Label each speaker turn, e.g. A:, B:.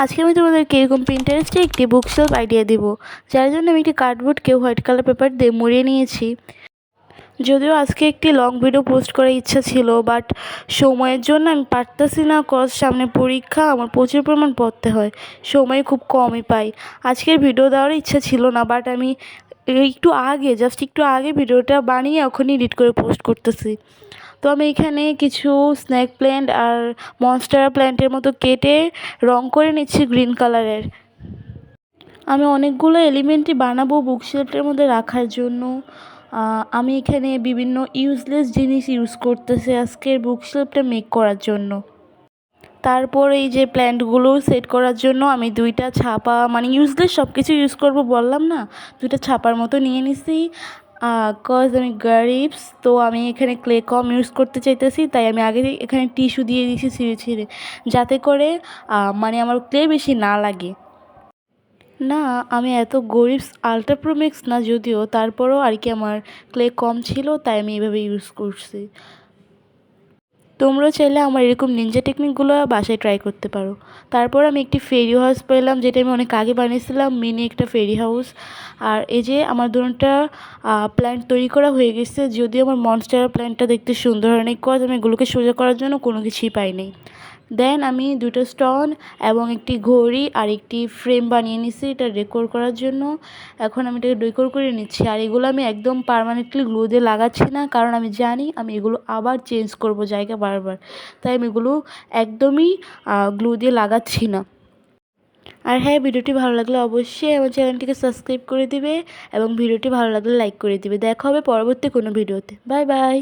A: আজকে আমি তোমাদেরকে এরকম পিন্টারেস্টে একটি বুকশেলফ আইডিয়া দিব, যার জন্য আমি একটি কার্ডবোর্ডকে হোয়াইট কালার পেপার দিয়ে মুড়িয়ে নিয়েছি। যদিও আজকে একটি লং ভিডিও পোস্ট করার ইচ্ছা ছিল, বাট সময়ের জন্য আমি পারতেছি না, কজ সামনে পরীক্ষা, আমার প্রচুর পরিমাণ পড়তে হয়, সময় খুব কমই পাই। আজকের ভিডিও দেওয়ার ইচ্ছা ছিল না, বাট আমি জাস্ট একটু আগে ভিডিওটা বানিয়ে এখনই এডিট করে পোস্ট করতেছি। তো আমি এখানে কিছু স্নেক প্ল্যান্ট আর মনস্টেরা প্ল্যান্টের মতো কেটে রং করে নিচ্ছি গ্রিন কালারের। আমি অনেকগুলো এলিমেন্টই বানাবো বুকশেলফের মধ্যে রাখার জন্য। আমি এখানে বিভিন্ন ইউজলেস জিনিস ইউজ করতেছি আজকের বুকশেলফটা মেক করার জন্য। তারপর এই যে প্ল্যান্টগুলো সেট করার জন্য আমি দুইটা ছাপা, মানে ইউজলেস সব কিছু ইউজ করবো বললাম না, দুইটা ছাপার মতো নিয়ে নিছি। কজ আমি গরিবস, তো আমি এখানে ক্লে কম ইউজ করতে চাইতেছি, তাই আমি আগে এখানে টিস্যু দিয়ে দিয়েছি ছিঁড়ে ছিঁড়ে, যাতে করে মানে আমার ক্লে বেশি না লাগে। না, আমি এত গরিবস আল্ট্রা প্রো ম্যাক্স না, যদিও তারপরও আর কি আমার ক্লে কম ছিল, তাই আমি এভাবে ইউজ করছি। তোমরা চাইলে আমার এরকম নিনজা টেকনিকগুলো বাসায় ট্রাই করতে পারো। তারপর আমি একটি ফেরি হাউস পেলাম, যেটা আমি অনেক আগে বানিয়েছিলাম, মিনি একটা ফেরি হাউস। আর এই যে আমার দুটোটা প্ল্যান্ট তৈরি করা হয়ে গেছে, যদিও আমার মনস্টেরা প্ল্যান্টটা দেখতে সুন্দর হয় নাই, কজ আমি এগুলোকে সোজা করার জন্য কোনো কিছুই পাইনি। দেন আমি দুটো স্টোন এবং একটি ঘড়ি আর একটি ফ্রেম বানিয়ে নিছি এটা ডেকোর করার জন্য। এখন আমি এটাকে ডেকোর করে নিচ্ছি, আর এগুলো আমি একদম পার্মানেন্টলি গ্লু দিয়ে লাগাচ্ছি না, কারণ আমি জানি আমি এগুলো আবার চেঞ্জ করব জায়গা বারবার, তাই আমি এগুলো একদমই গ্লু দিয়ে লাগাচ্ছি না। আর হ্যাঁ, ভিডিওটি ভালো লাগলে অবশ্যই আমার চ্যানেলটিকে সাবস্ক্রাইব করে দিবে এবং ভিডিওটি ভালো লাগলে লাইক করে দিবে। দেখা হবে পরবর্তী কোনো ভিডিওতে। Bye bye.